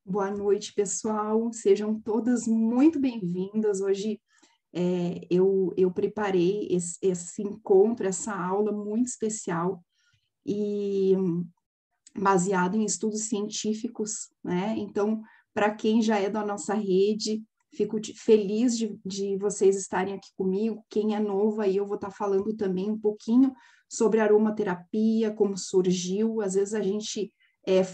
Boa noite, pessoal. Sejam todas muito bem-vindas. Hoje eu preparei esse encontro, essa aula muito especial e baseado em estudos científicos, né? Então, para quem já é da nossa rede, fico feliz de vocês estarem aqui comigo. Quem é novo aí, eu vou estar falando também um pouquinho sobre aromaterapia, como surgiu. Às vezes a gente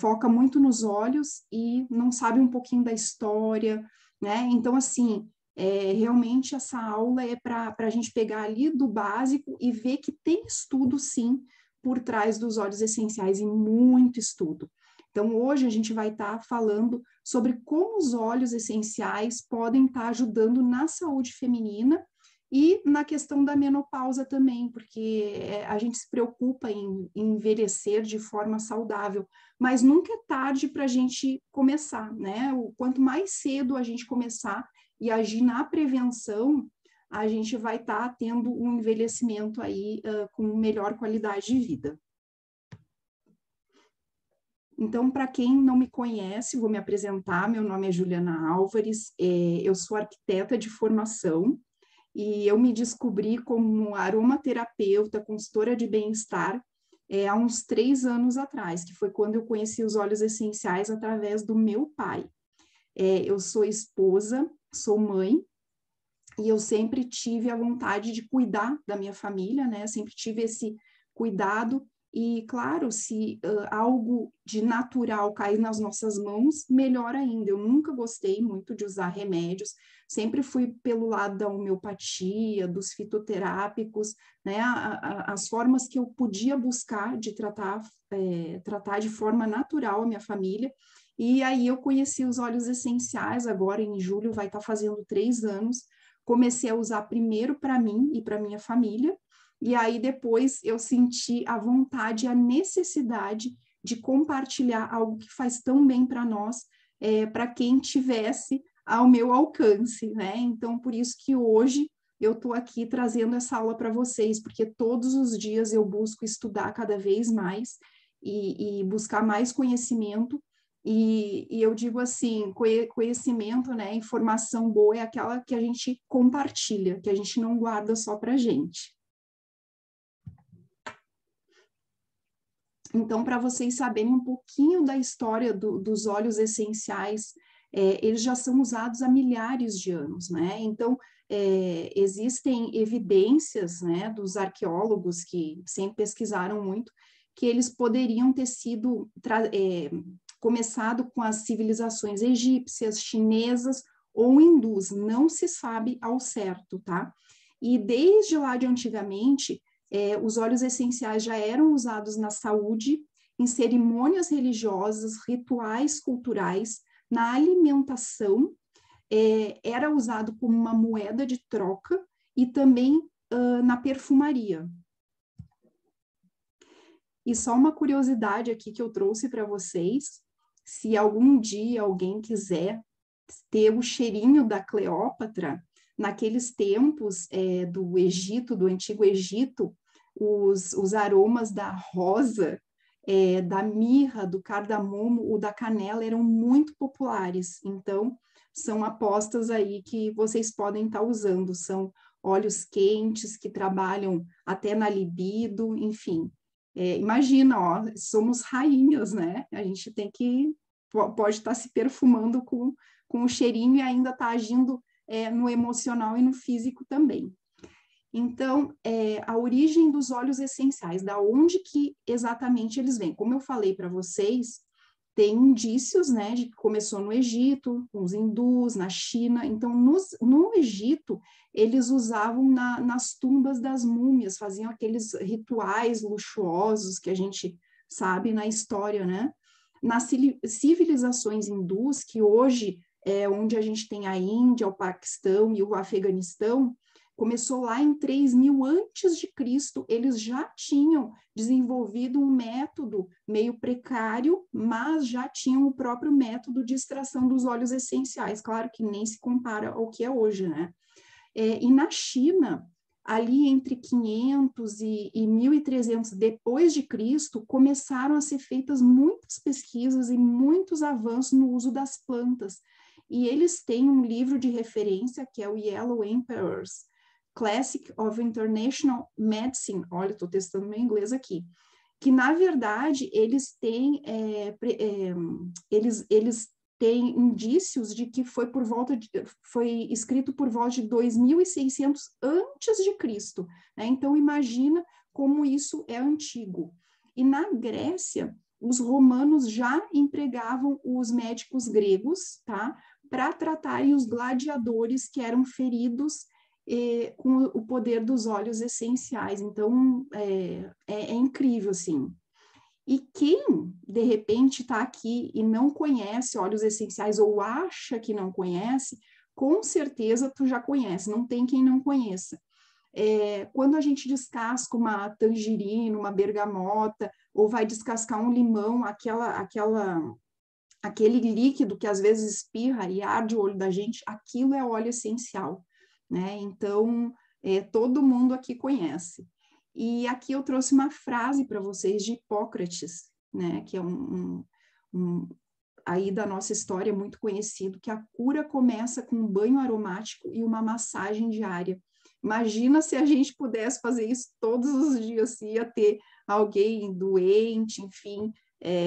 foca muito nos olhos e não sabe um pouquinho da história, né? Então, assim, realmente essa aula é para a gente pegar ali do básico e ver que tem estudo, sim, por trás dos óleos essenciais, e muito estudo. Então, hoje a gente vai estar falando sobre como os óleos essenciais podem estar ajudando na saúde feminina e na questão da menopausa também, porque a gente se preocupa em envelhecer de forma saudável, mas nunca é tarde para a gente começar, né? Quanto mais cedo a gente começar e agir na prevenção, a gente vai estar tendo um envelhecimento aí com melhor qualidade de vida. Então, para quem não me conhece, vou me apresentar. Meu nome é Juliana Álvares, eu sou arquiteta de formação e eu me descobri como aromaterapeuta, consultora de bem-estar, há uns 3 anos atrás, que foi quando eu conheci os óleos essenciais através do meu pai. Eu sou esposa, sou mãe, e eu sempre tive a vontade de cuidar da minha família, né? Sempre tive esse cuidado. E, claro, se algo de natural cair nas nossas mãos, melhor ainda. Eu nunca gostei muito de usar remédios, sempre fui pelo lado da homeopatia, dos fitoterápicos, né? As formas que eu podia buscar de tratar de forma natural a minha família. E aí eu conheci os óleos essenciais, agora em julho vai estar fazendo 3 anos. Comecei a usar primeiro para mim e para minha família, e aí depois eu senti a vontade, a necessidade de compartilhar algo que faz tão bem para nós, para quem tivesse ao meu alcance, né? Então, por isso que hoje eu estou aqui trazendo essa aula para vocês, porque todos os dias eu busco estudar cada vez mais e buscar mais conhecimento. E eu digo assim, conhecimento, né, informação boa é aquela que a gente compartilha, que a gente não guarda só para a gente. Então, para vocês saberem um pouquinho da história dos óleos essenciais, eles já são usados há milhares de anos, né? Então, existem evidências, né, dos arqueólogos que sempre pesquisaram muito, que eles poderiam ter sido começado com as civilizações egípcias, chinesas ou hindus, não se sabe ao certo, tá? E desde lá de antigamente, os óleos essenciais já eram usados na saúde, em cerimônias religiosas, rituais culturais, na alimentação, era usado como uma moeda de troca e também na perfumaria. E só uma curiosidade aqui que eu trouxe para vocês, se algum dia alguém quiser ter o cheirinho da Cleópatra, naqueles tempos do Egito, do Antigo Egito, os aromas da rosa, da mirra, do cardamomo ou da canela eram muito populares. Então, são apostas aí que vocês podem estar usando. São óleos quentes que trabalham até na libido, enfim. Imagina, ó, somos rainhas, né? A gente tem que, pode estar se perfumando com o cheirinho e ainda está agindo no emocional e no físico também. Então, a origem dos óleos essenciais, da onde que exatamente eles vêm? Como eu falei para vocês, tem indícios, né, de que começou no Egito, com os hindus, na China. Então, no Egito, eles usavam nas tumbas das múmias, faziam aqueles rituais luxuosos que a gente sabe na história, né? Nas civilizações hindus, que hoje é onde a gente tem a Índia, o Paquistão e o Afeganistão, começou lá em 3000 antes de Cristo, eles já tinham desenvolvido um método meio precário, mas já tinham o próprio método de extração dos óleos essenciais, claro que nem se compara ao que é hoje, né? E na China, ali entre 500 e 1300 depois de Cristo, começaram a ser feitas muitas pesquisas e muitos avanços no uso das plantas. E eles têm um livro de referência, que é o Yellow Emperor's Classic of International Medicine. Olha, estou testando meu inglês aqui. Que, na verdade, eles têm indícios de que foi escrito por volta de 2600 antes de Cristo, né? Então imagina como isso é antigo. E na Grécia, os romanos já empregavam os médicos gregos, tá? Para tratarem os gladiadores que eram feridos com o poder dos óleos essenciais. Então é incrível, assim. E quem, de repente, está aqui e não conhece óleos essenciais ou acha que não conhece, com certeza tu já conhece, não tem quem não conheça. Quando a gente descasca uma tangerina, uma bergamota, ou vai descascar um limão, aquele líquido que às vezes espirra e arde o olho da gente, aquilo é óleo essencial, né? Então, todo mundo aqui conhece. E aqui eu trouxe uma frase para vocês de Hipócrates, né, que é aí da nossa história muito conhecido, que a cura começa com um banho aromático e uma massagem diária. Imagina se a gente pudesse fazer isso todos os dias, se ia ter alguém doente, enfim,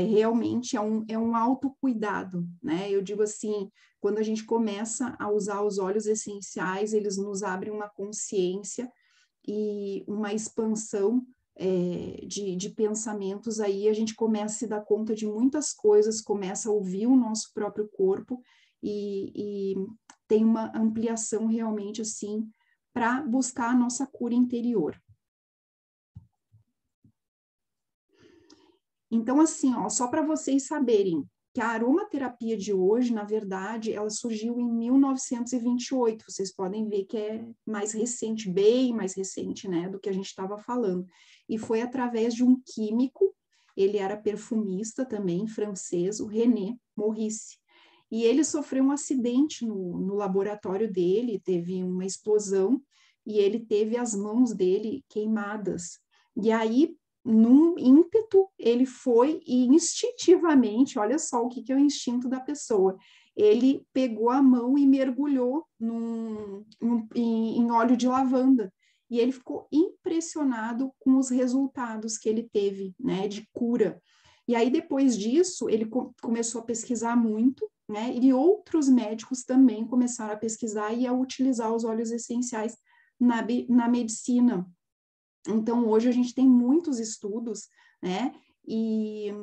realmente é um autocuidado, né? Eu digo assim, quando a gente começa a usar os óleos essenciais, eles nos abrem uma consciência e uma expansão de pensamentos, aí a gente começa a se dar conta de muitas coisas, começa a ouvir o nosso próprio corpo e tem uma ampliação realmente assim para buscar a nossa cura interior. Então, assim, ó, só para vocês saberem, que a aromaterapia de hoje, na verdade, ela surgiu em 1928. Vocês podem ver que é mais recente, bem mais recente, né, do que a gente estava falando. E foi através de um químico, ele era perfumista também, francês, o René Maurice. E ele sofreu um acidente no laboratório dele, teve uma explosão, e ele teve as mãos dele queimadas. E aí, num ímpeto, ele foi e instintivamente, olha só o que é o instinto da pessoa, ele pegou a mão e mergulhou em óleo de lavanda, e ele ficou impressionado com os resultados que ele teve, né, de cura. E aí, depois disso, ele começou a pesquisar muito, né, e outros médicos também começaram a pesquisar e a utilizar os óleos essenciais na medicina. Então, hoje a gente tem muitos estudos, né? E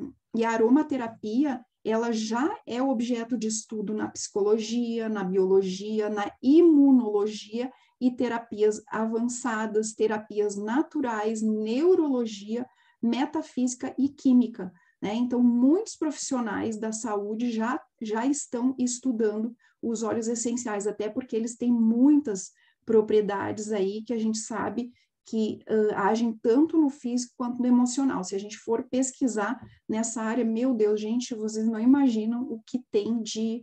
a aromaterapia, ela já é objeto de estudo na psicologia, na biologia, na imunologia e terapias avançadas, terapias naturais, neurologia, metafísica e química, né? Então, muitos profissionais da saúde já estão estudando os óleos essenciais, até porque eles têm muitas propriedades aí que a gente sabe que agem tanto no físico quanto no emocional. Se a gente for pesquisar nessa área, meu Deus, gente, vocês não imaginam o que tem de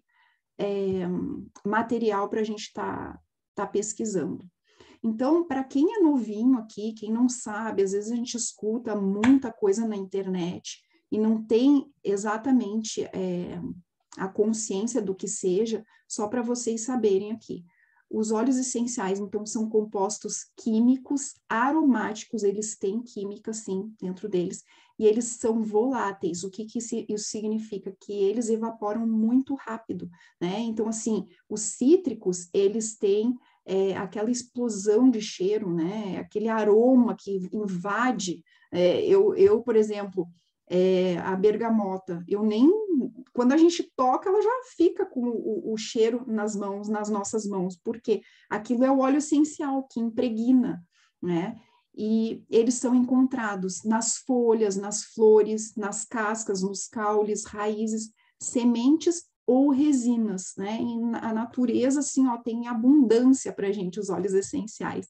material para a gente tá pesquisando. Então, para quem é novinho aqui, quem não sabe, às vezes a gente escuta muita coisa na internet e não tem exatamente a consciência do que seja, só para vocês saberem aqui. Os óleos essenciais, então, são compostos químicos aromáticos, eles têm química, sim, dentro deles, e eles são voláteis. O que isso significa? Que eles evaporam muito rápido, né? Então, assim, os cítricos, eles têm aquela explosão de cheiro, né? Aquele aroma que invade. Por exemplo, a bergamota, quando a gente toca, ela já fica com o cheiro nas nossas mãos, porque aquilo é o óleo essencial que impregna, né? E eles são encontrados nas folhas, nas flores, nas cascas, nos caules, raízes, sementes ou resinas, né? E a natureza, assim, ó, tem abundância para a gente, os óleos essenciais.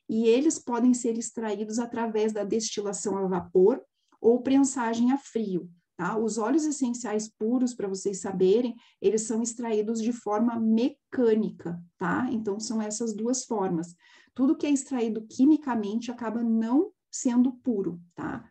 E eles podem ser extraídos através da destilação a vapor ou prensagem a frio. Tá? Os óleos essenciais puros, para vocês saberem, eles são extraídos de forma mecânica, tá? Então, são essas duas formas. tudo que é extraído quimicamente acaba não sendo puro, tá?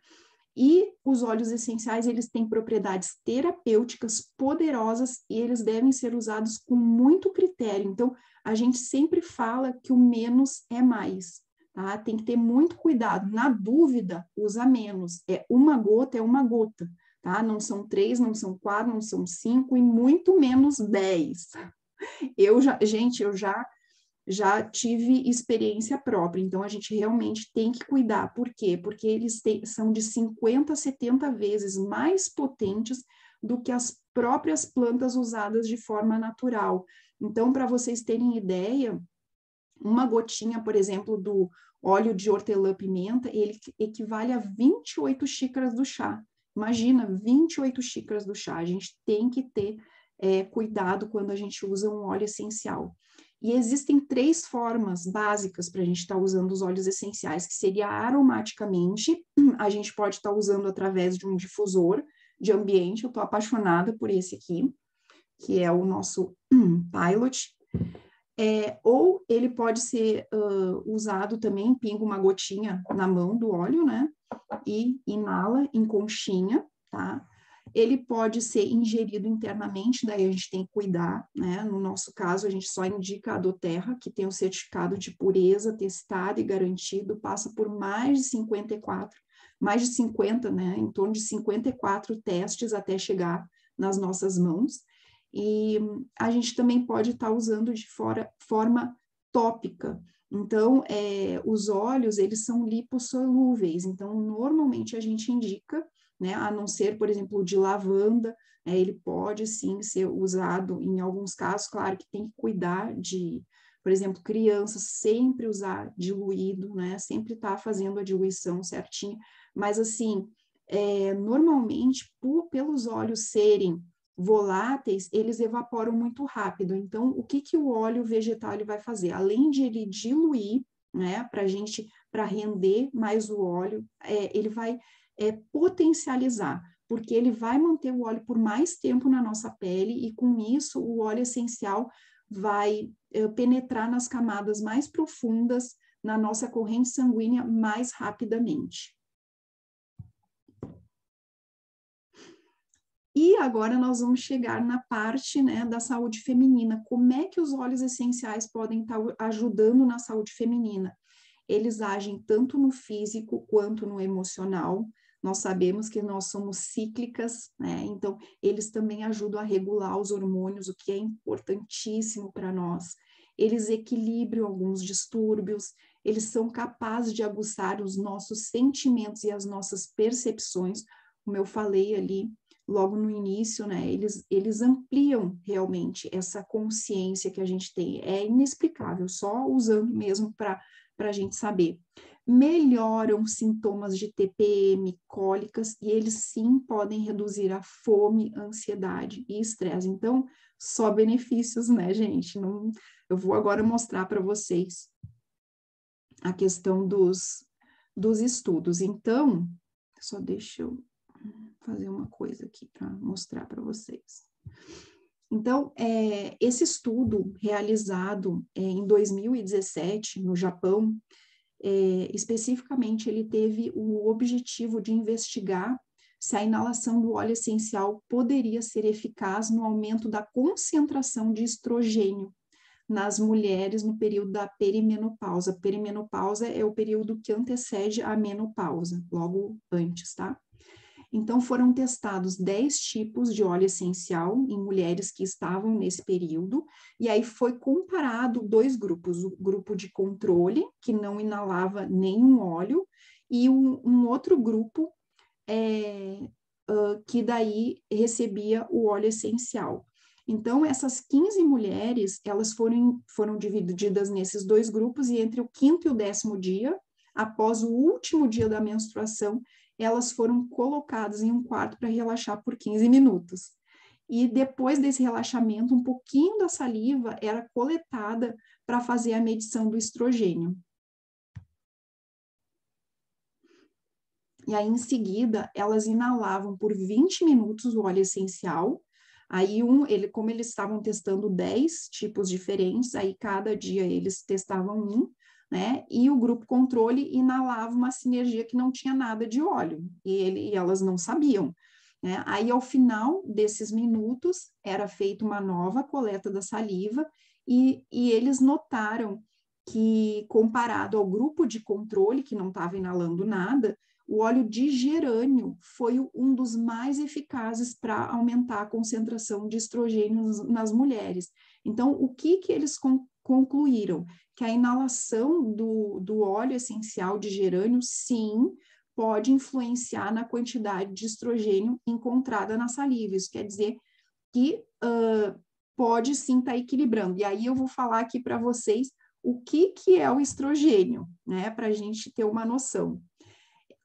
E os óleos essenciais, eles têm propriedades terapêuticas poderosas e eles devem ser usados com muito critério. Então, a gente sempre fala que o menos é mais, tá? Tem que ter muito cuidado. Na dúvida, usa menos. É uma gota, tá? Não são 3, não são 4, não são 5 e muito menos 10. Gente, eu já tive experiência própria, então a gente realmente tem que cuidar. Por quê? Porque eles são de 50 a 70 vezes mais potentes do que as próprias plantas usadas de forma natural. Então, para vocês terem ideia, uma gotinha, por exemplo, do óleo de hortelã-pimenta, ele equivale a 28 xícaras do chá. Imagina, 28 xícaras do chá. A gente tem que ter cuidado quando a gente usa um óleo essencial. E existem 3 formas básicas para a gente estar usando os óleos essenciais, que seria aromaticamente, a gente pode estar usando através de um difusor de ambiente, eu estou apaixonada por esse aqui, que é o nosso Pilot, ou ele pode ser usado também, pinga uma gotinha na mão do óleo, né, e inala em conchinha, tá? Ele pode ser ingerido internamente, daí a gente tem que cuidar, né? No nosso caso, a gente só indica a doTERRA, que tem o certificado de pureza testado e garantido, passa por mais de 50, né? Em torno de 54 testes até chegar nas nossas mãos. E a gente também pode estar usando de forma tópica. Então, os óleos, eles são lipossolúveis, então, normalmente a gente indica, né, a não ser, por exemplo, o de lavanda, ele pode sim ser usado em alguns casos, claro que tem que cuidar de, por exemplo, crianças, sempre usar diluído, né, sempre estar fazendo a diluição certinho, mas assim, normalmente, pelos óleos serem voláteis, eles evaporam muito rápido. Então, o que o óleo vegetal ele vai fazer? Além de ele diluir, né, para render mais o óleo, ele vai potencializar, porque ele vai manter o óleo por mais tempo na nossa pele e com isso o óleo essencial vai penetrar nas camadas mais profundas na nossa corrente sanguínea mais rapidamente. E agora nós vamos chegar na parte, né, da saúde feminina. Como é que os óleos essenciais podem estar ajudando na saúde feminina? Eles agem tanto no físico quanto no emocional. Nós sabemos que nós somos cíclicas, né? Então, eles também ajudam a regular os hormônios, o que é importantíssimo para nós. Eles equilibram alguns distúrbios, eles são capazes de aguçar os nossos sentimentos e as nossas percepções, como eu falei ali logo no início, né? Eles ampliam realmente essa consciência que a gente tem. É inexplicável, só usando mesmo para a gente saber. Melhoram sintomas de TPM, cólicas, e eles sim podem reduzir a fome, ansiedade e estresse. Então, só benefícios, né, gente? Não, eu vou agora mostrar para vocês a questão dos estudos. Então, só deixa eu fazer uma coisa aqui para mostrar para vocês. Então, esse estudo realizado em 2017 no Japão, especificamente ele teve o objetivo de investigar se a inalação do óleo essencial poderia ser eficaz no aumento da concentração de estrogênio nas mulheres no período da perimenopausa. Perimenopausa é o período que antecede a menopausa, logo antes, tá? Então, foram testados 10 tipos de óleo essencial em mulheres que estavam nesse período, e aí foi comparado 2 grupos, o grupo de controle, que não inalava nenhum óleo, e um outro grupo que daí recebia o óleo essencial. Então, essas 15 mulheres, elas foram divididas nesses 2 grupos, e entre o 5º e o 10º dia, após o último dia da menstruação, elas foram colocadas em um quarto para relaxar por 15 minutos. E depois desse relaxamento, um pouquinho da saliva era coletada para fazer a medição do estrogênio. E aí, em seguida, elas inalavam por 20 minutos o óleo essencial. Aí, como eles estavam testando 10 tipos diferentes, aí cada dia eles testavam um. né? E o grupo controle inalava uma sinergia que não tinha nada de óleo, e elas não sabiam, né? Aí, ao final desses minutos, era feita uma nova coleta da saliva, e eles notaram que, comparado ao grupo de controle, que não estava inalando nada, o óleo de gerânio foi um dos mais eficazes para aumentar a concentração de estrogênio nas mulheres. Então, o que eles concluíram? Que a inalação do óleo essencial de gerânio, sim, pode influenciar na quantidade de estrogênio encontrada na saliva. Isso quer dizer que pode sim estar equilibrando. E aí eu vou falar aqui para vocês o que é o estrogênio, né, para a gente ter uma noção.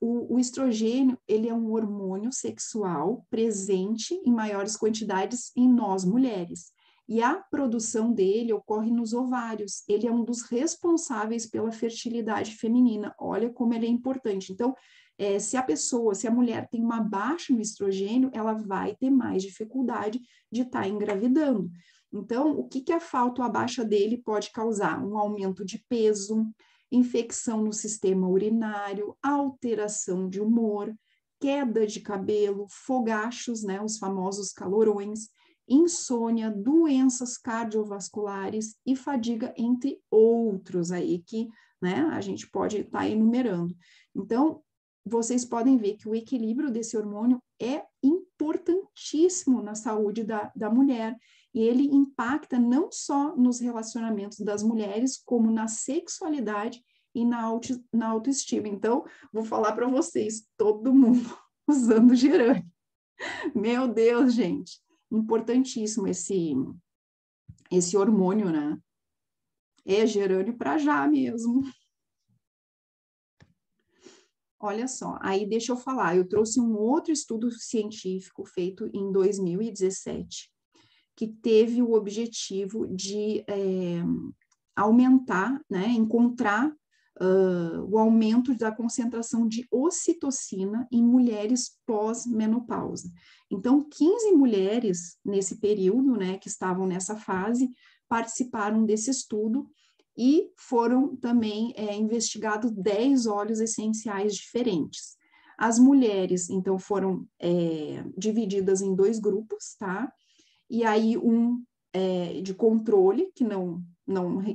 O estrogênio, ele é um hormônio sexual presente em maiores quantidades em nós mulheres. E a produção dele ocorre nos ovários. Ele é um dos responsáveis pela fertilidade feminina. Olha como ele é importante. Então, se a mulher tem uma baixa no estrogênio, ela vai ter mais dificuldade de estar engravidando. Então, o que a falta ou a baixa dele pode causar? Um aumento de peso, infecção no sistema urinário, alteração de humor, queda de cabelo, fogachos, né, os famosos calorões, insônia, doenças cardiovasculares e fadiga, entre outros aí que, né, a gente pode estar enumerando. Então, vocês podem ver que o equilíbrio desse hormônio é importantíssimo na saúde da mulher, e ele impacta não só nos relacionamentos das mulheres, como na sexualidade e na autoestima. Então, vou falar para vocês, todo mundo usando gerânio. Meu Deus, gente, importantíssimo esse hormônio, né? É gerânio para já mesmo. Olha só, aí deixa eu falar, eu trouxe um outro estudo científico feito em 2017, que teve o objetivo de aumentar, né, encontrar o aumento da concentração de ocitocina em mulheres pós-menopausa. Então, 15 mulheres nesse período, né, que estavam nessa fase, participaram desse estudo, e foram também investigados 10 óleos essenciais diferentes. As mulheres, então, foram divididas em 2 grupos, tá? E aí de controle, que não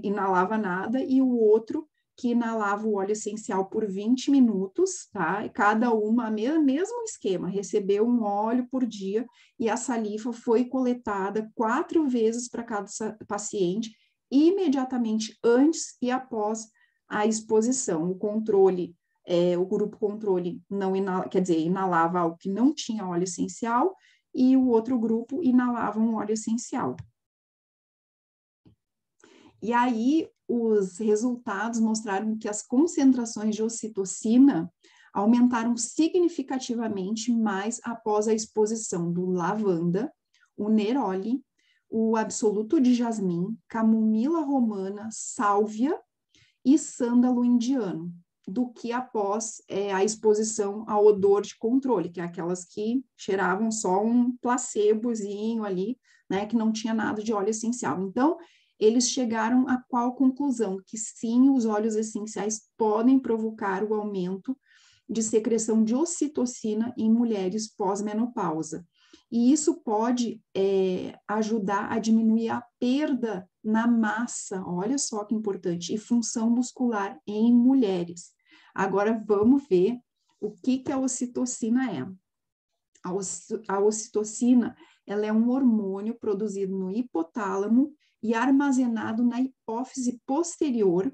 inalava nada, e o outro que inalava o óleo essencial por 20 minutos, tá? E cada uma, mesmo esquema, recebeu um óleo por dia, e a saliva foi coletada 4 vezes para cada paciente, imediatamente antes e após a exposição. O grupo controle não inalava algo que não tinha óleo essencial, e o outro grupo inalava um óleo essencial. E aí, os resultados mostraram que as concentrações de ocitocina aumentaram significativamente mais após a exposição do lavanda, o neroli, o absoluto de jasmim, camomila romana, sálvia e sândalo indiano, do que após a exposição ao odor de controle, que é aquelas que cheiravam só um placebozinho ali, né, que não tinha nada de óleo essencial. Então, eles chegaram a qual conclusão? Que sim, os óleos essenciais podem provocar o aumento de secreção de ocitocina em mulheres pós-menopausa. E isso pode ajudar a diminuir a perda na massa, olha só que importante, e função muscular em mulheres. Agora vamos ver o que a ocitocina é. A ocitocina, ela é um hormônio produzido no hipotálamo e armazenado na hipófise posterior,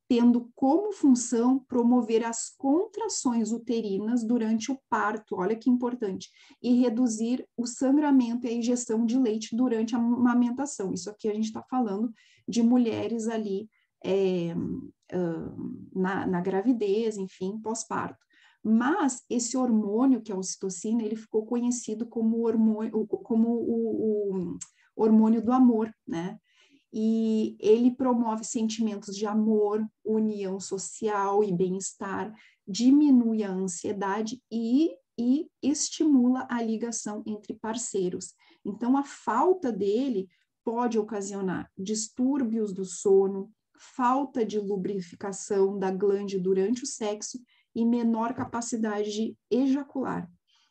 tendo como função promover as contrações uterinas durante o parto, olha que importante, e reduzir o sangramento e a injeção de leite durante a amamentação. Isso aqui a gente está falando de mulheres ali na gravidez, enfim, pós-parto. Mas esse hormônio, que é a ocitocina, ele ficou conhecido como o hormônio do amor, né? E ele promove sentimentos de amor, união social e bem-estar, diminui a ansiedade e estimula a ligação entre parceiros. Então, a falta dele pode ocasionar distúrbios do sono, falta de lubrificação da glande durante o sexo e menor capacidade de ejacular.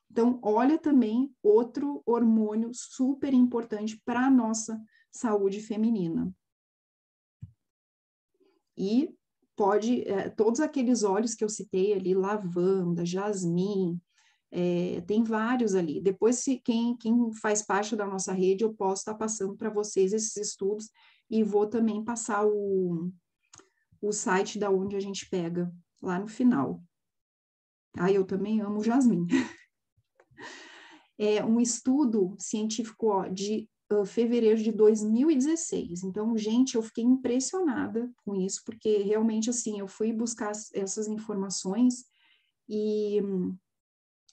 Então, olha também outro hormônio super importante para a nossa saúde feminina. E pode, todos aqueles óleos que eu citei ali, lavanda, jasmim, tem vários ali. Depois, se quem faz parte da nossa rede, eu posso estar passando para vocês esses estudos e vou também passar o site da onde a gente pega lá no final. Eu também amo jasmim. É um estudo científico de fevereiro de 2016. Então, gente, eu fiquei impressionada com isso, porque realmente, assim, eu fui buscar essas informações e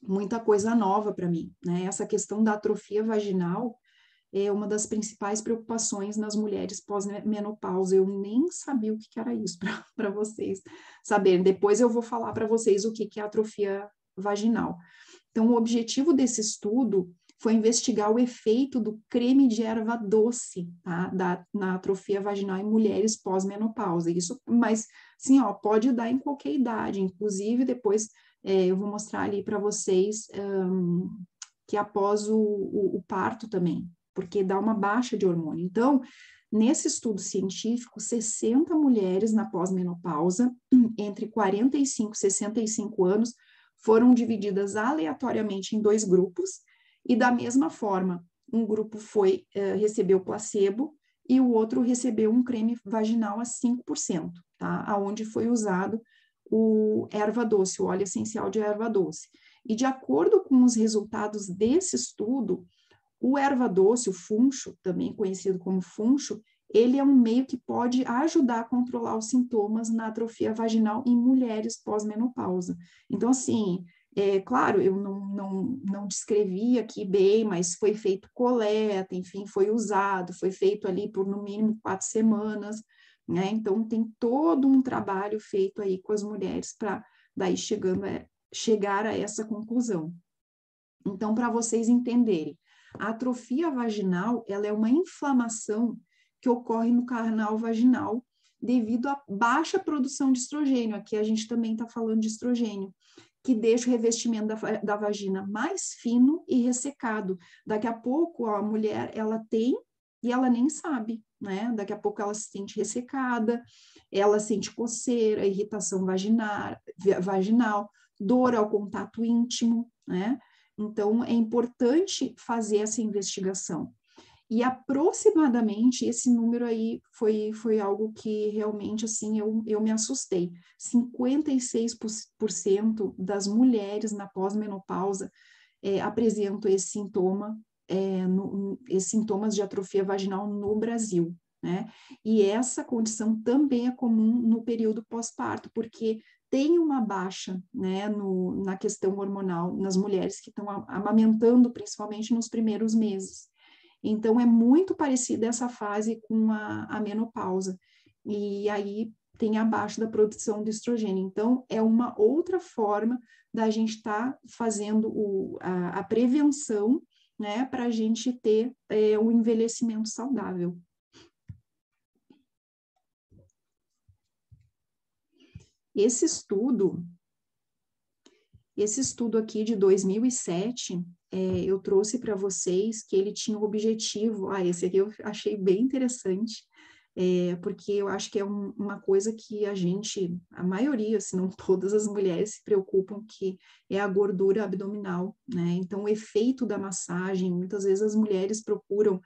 muita coisa nova para mim, né? Essa questão da atrofia vaginal é uma das principais preocupações nas mulheres pós-menopausa. Eu nem sabia o que era isso para vocês saberem. Depois eu vou falar para vocês o que é atrofia vaginal. Então, o objetivo desse estudo foi investigar o efeito do creme de erva doce, tá? Na atrofia vaginal em mulheres pós-menopausa. Isso, mas, sim, ó, pode dar em qualquer idade, inclusive depois eu vou mostrar ali para vocês que após o parto também, porque dá uma baixa de hormônio. Então, nesse estudo científico, 60 mulheres na pós-menopausa, entre 45 e 65 anos, foram divididas aleatoriamente em 2 grupos, e da mesma forma, um grupo recebeu placebo e o outro recebeu um creme vaginal a 5%, tá? Aonde foi usado o erva doce, o óleo essencial de erva doce. E de acordo com os resultados desse estudo, o erva doce, o funcho, também conhecido como funcho, ele é um meio que pode ajudar a controlar os sintomas na atrofia vaginal em mulheres pós-menopausa. Então, assim, claro, eu não descrevi aqui bem, mas foi feito coleta, enfim, foi usado, foi feito ali por no mínimo 4 semanas, né? Então, tem todo um trabalho feito aí com as mulheres para daí chegar a essa conclusão. Então, para vocês entenderem, a atrofia vaginal, ela é uma inflamação que ocorre no canal vaginal devido à baixa produção de estrogênio. Aqui a gente também está falando de estrogênio, que deixa o revestimento da vagina mais fino e ressecado. Daqui a pouco, a mulher, ela tem e ela nem sabe, né? Daqui a pouco ela se sente ressecada, ela sente coceira, irritação vaginal, dor ao contato íntimo, né? Então, é importante fazer essa investigação. E aproximadamente esse número aí foi algo que realmente, assim, eu me assustei. 56% das mulheres na pós-menopausa apresentam esse sintoma, esses sintomas de atrofia vaginal no Brasil, né? E essa condição também é comum no período pós-parto, porque tem uma baixa, né, na questão hormonal nas mulheres que estão amamentando, principalmente nos primeiros meses. Então, é muito parecida essa fase com a menopausa. E aí tem a baixa da produção de estrogênio. Então, é uma outra forma da gente estar fazendo a prevenção, né, para a gente ter um envelhecimento saudável. Esse estudo aqui de 2007, eu trouxe para vocês que ele tinha o objetivo, esse aqui eu achei bem interessante, porque eu acho que é uma coisa que a maioria, se não todas as mulheres se preocupam, que é a gordura abdominal, né? Então, o efeito da massagem, muitas vezes as mulheres procuram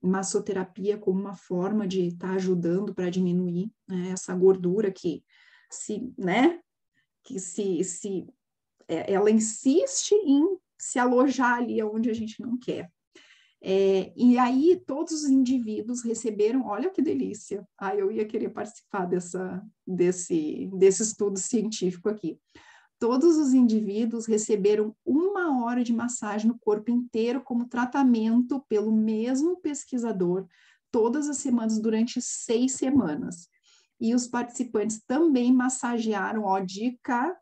massoterapia como uma forma de estar ajudando para diminuir, né, essa gordura que ela insiste em se alojar ali onde a gente não quer. E aí todos os indivíduos receberam, olha que delícia, eu ia querer participar desse estudo científico aqui. Todos os indivíduos receberam 1 hora de massagem no corpo inteiro como tratamento pelo mesmo pesquisador, todas as semanas, durante 6 semanas. E os participantes também massagearam, dica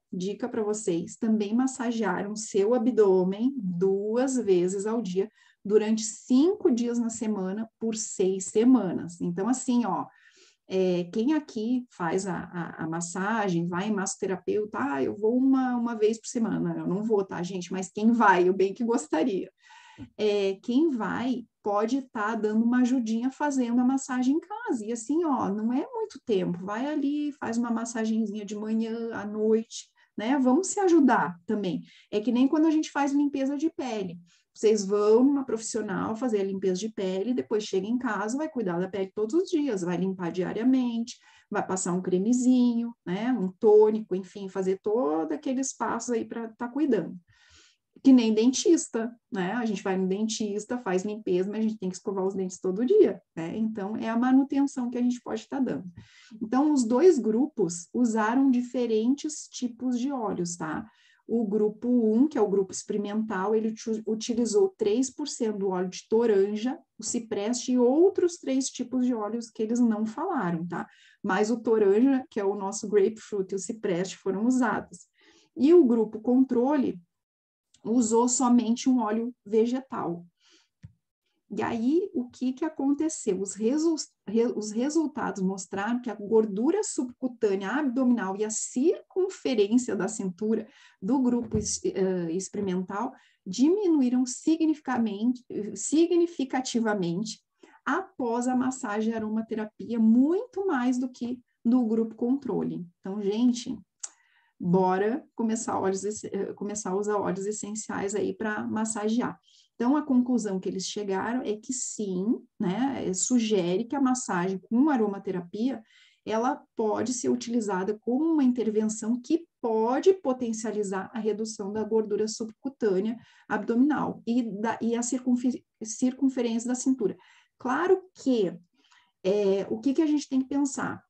para vocês, também massagearam seu abdômen 2 vezes ao dia, durante 5 dias na semana, por 6 semanas. Então, assim, Quem aqui faz a massagem, vai em massoterapeuta, eu vou uma vez por semana, eu não vou, tá, gente? Mas quem vai, eu bem que gostaria. Quem vai pode estar dando uma ajudinha fazendo a massagem em casa. E assim, ó, não é muito tempo. Vai ali, faz uma massagenzinha de manhã, à noite, né? Vamos se ajudar também. É que nem quando a gente faz limpeza de pele. Vocês vão numa profissional fazer a limpeza de pele, depois chega em casa, vai cuidar da pele todos os dias, vai limpar diariamente, vai passar um cremezinho, né? Um tônico, enfim, fazer todos aqueles passos aí para estar cuidando. Que nem dentista, né? A gente vai no dentista, faz limpeza, mas a gente tem que escovar os dentes todo dia, né? Então, é a manutenção que a gente pode estar dando. Então, os dois grupos usaram diferentes tipos de óleos, tá? O grupo 1, que é o grupo experimental, ele utilizou 3% do óleo de toranja, o cipreste e outros 3 tipos de óleos que eles não falaram, tá? Mas o toranja, que é o nosso grapefruit, e o cipreste foram usados. E o grupo controle usou somente um óleo vegetal. E aí, o que aconteceu? Os resultados mostraram que a gordura subcutânea abdominal e a circunferência da cintura do grupo experimental diminuíram significativamente após a massagem e aromaterapia, muito mais do que no grupo controle. Então, gente, bora começar a usar óleos essenciais aí para massagear. Então, a conclusão que eles chegaram é que sim, né, sugere que a massagem com aromaterapia, ela pode ser utilizada como uma intervenção que pode potencializar a redução da gordura subcutânea abdominal e a circunferência da cintura. Claro que o que a gente tem que pensar?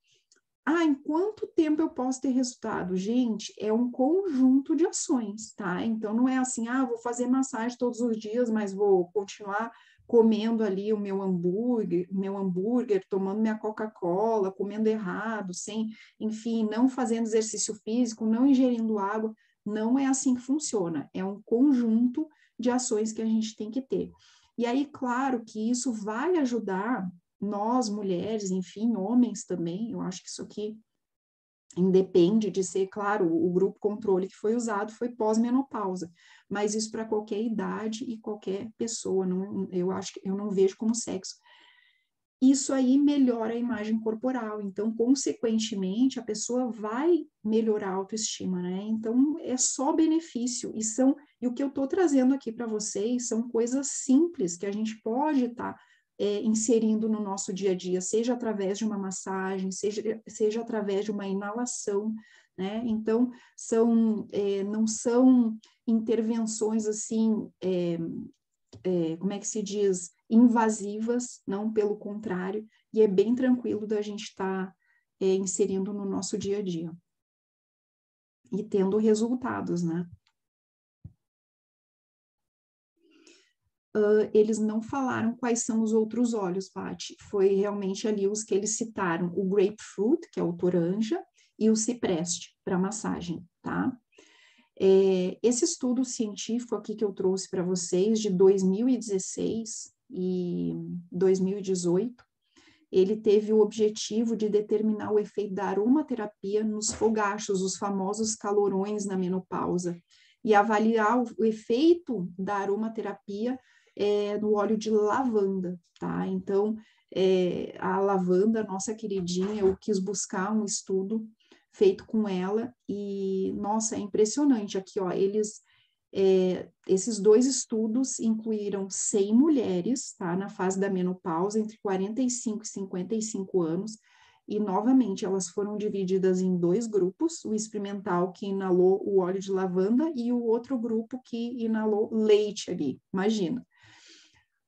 Em quanto tempo eu posso ter resultado? Gente, é um conjunto de ações, tá? Então, não é assim, vou fazer massagem todos os dias, mas vou continuar comendo ali o meu hambúrguer, tomando minha Coca-Cola, comendo errado, enfim, não fazendo exercício físico, não ingerindo água. Não é assim que funciona. É um conjunto de ações que a gente tem que ter. E aí, claro que isso vai ajudar nós, mulheres, enfim, homens também, eu acho que isso aqui independe de ser, claro, o grupo controle que foi usado foi pós-menopausa, mas isso para qualquer idade e qualquer pessoa, eu acho que eu não vejo como sexo. Isso aí melhora a imagem corporal, então, consequentemente, a pessoa vai melhorar a autoestima, né? Então, é só benefício, e o que eu estou trazendo aqui para vocês são coisas simples que a gente pode estar inserindo no nosso dia a dia, seja através de uma massagem, seja através de uma inalação, né? Então, não são intervenções assim, como é que se diz, invasivas, não pelo contrário, e é bem tranquilo da gente estar inserindo no nosso dia a dia e tendo resultados, né? Eles não falaram quais são os outros óleos, Paty. Foi realmente ali os que eles citaram, o grapefruit, que é o toranja, e o cipreste para massagem, tá? Esse estudo científico aqui que eu trouxe para vocês, de 2016 e 2018, ele teve o objetivo de determinar o efeito da aromaterapia nos fogachos, os famosos calorões na menopausa, e avaliar o efeito da aromaterapia no óleo de lavanda, tá? Então, a lavanda, nossa queridinha, eu quis buscar um estudo feito com ela e, nossa, é impressionante. Aqui, ó, esses 2 estudos incluíram 100 mulheres, tá, na fase da menopausa, entre 45 e 55 anos, e, novamente, elas foram divididas em 2 grupos, o experimental que inalou o óleo de lavanda e o outro grupo que inalou leite ali, imagina.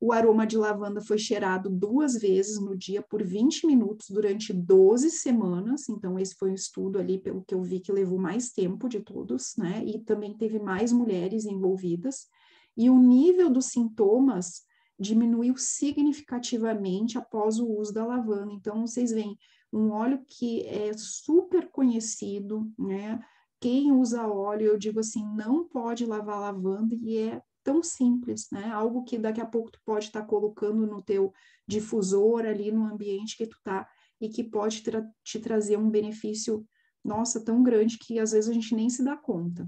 O aroma de lavanda foi cheirado 2 vezes no dia por 20 minutos durante 12 semanas. Então, esse foi um estudo ali, pelo que eu vi, que levou mais tempo de todos, né? E também teve mais mulheres envolvidas. E o nível dos sintomas diminuiu significativamente após o uso da lavanda. Então, vocês veem, um óleo que é super conhecido, né? Quem usa óleo, eu digo assim, não pode lavar lavanda e é tão simples, né? Algo que daqui a pouco tu pode estar colocando no teu difusor ali no ambiente que tu tá, e que pode te trazer um benefício, nossa, tão grande que às vezes a gente nem se dá conta.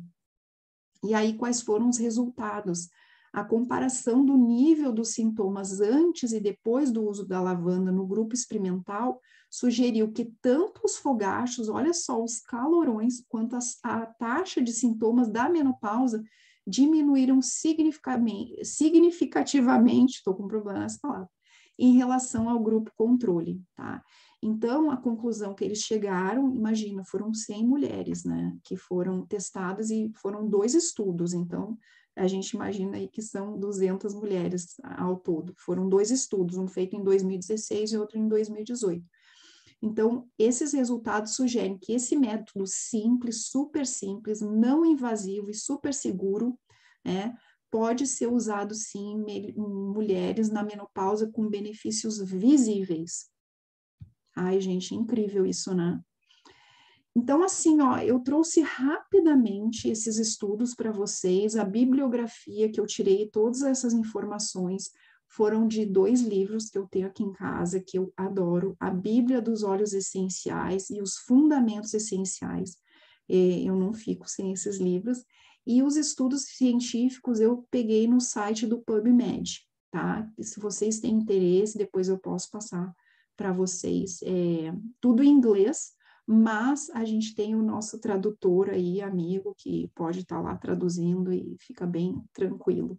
E aí, quais foram os resultados? A comparação do nível dos sintomas antes e depois do uso da lavanda no grupo experimental sugeriu que tanto os fogachos, olha só, os calorões, quanto a taxa de sintomas da menopausa diminuíram significativamente, estou com problema nessa palavra, em relação ao grupo controle, tá? Então, a conclusão que eles chegaram, imagina, foram 100 mulheres, né, que foram testadas e foram 2 estudos, então, a gente imagina aí que são 200 mulheres ao todo. Foram 2 estudos, um feito em 2016 e outro em 2018. Então, esses resultados sugerem que esse método simples, super simples, não invasivo e super seguro, né, pode ser usado sim em mulheres na menopausa com benefícios visíveis. Ai, gente, incrível isso, né? Então, assim, ó, eu trouxe rapidamente esses estudos para vocês, a bibliografia que eu tirei, todas essas informações foram de 2 livros que eu tenho aqui em casa, que eu adoro, a Bíblia dos Óleos Essenciais e os Fundamentos Essenciais. Eu não fico sem esses livros. E os estudos científicos eu peguei no site do PubMed, tá? E se vocês têm interesse, depois eu posso passar para vocês. Tudo em inglês, mas a gente tem o nosso tradutor aí, amigo, que pode estar lá traduzindo e fica bem tranquilo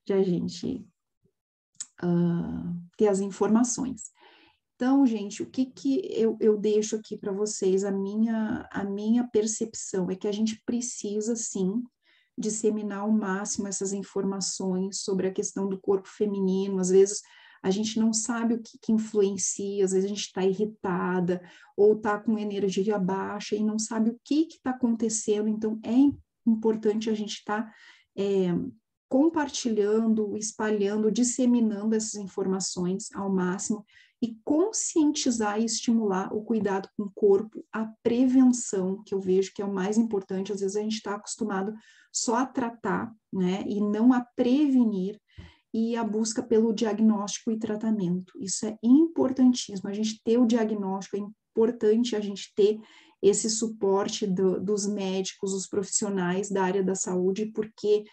de a gente ter as informações. Então, gente, o que eu deixo aqui para vocês, a minha percepção é que a gente precisa, sim, disseminar ao máximo essas informações sobre a questão do corpo feminino. Às vezes a gente não sabe o que influencia, às vezes a gente está irritada ou está com energia baixa e não sabe o que está acontecendo. Então, é importante a gente estar compartilhando, espalhando, disseminando essas informações ao máximo e conscientizar e estimular o cuidado com o corpo, a prevenção, que eu vejo que é o mais importante. Às vezes a gente está acostumado só a tratar, né, e não a prevenir, e a busca pelo diagnóstico e tratamento. Isso é importantíssimo, a gente ter o diagnóstico, é importante a gente ter esse suporte dos médicos, os profissionais da área da saúde, porque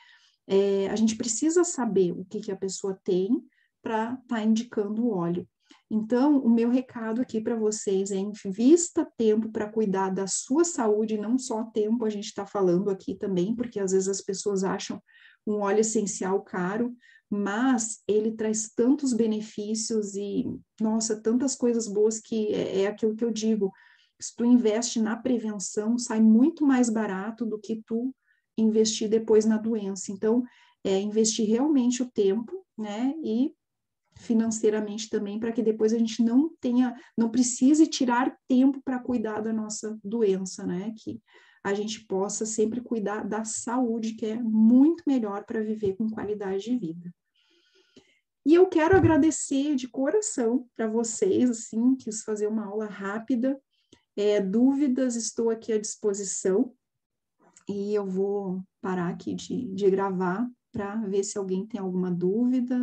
a gente precisa saber o que a pessoa tem para estar indicando o óleo. Então, o meu recado aqui para vocês é invista tempo para cuidar da sua saúde, não só tempo, a gente está falando aqui também, porque às vezes as pessoas acham um óleo essencial caro, mas ele traz tantos benefícios e, nossa, tantas coisas boas que é aquilo que eu digo, se tu investe na prevenção, sai muito mais barato do que tu investir depois na doença. Então, investir realmente o tempo, né, e financeiramente também, para que depois a gente não precise tirar tempo para cuidar da nossa doença, né, que a gente possa sempre cuidar da saúde, que é muito melhor para viver com qualidade de vida. E eu quero agradecer de coração para vocês, assim, quis fazer uma aula rápida, dúvidas, estou aqui à disposição, e eu vou parar aqui de gravar para ver se alguém tem alguma dúvida.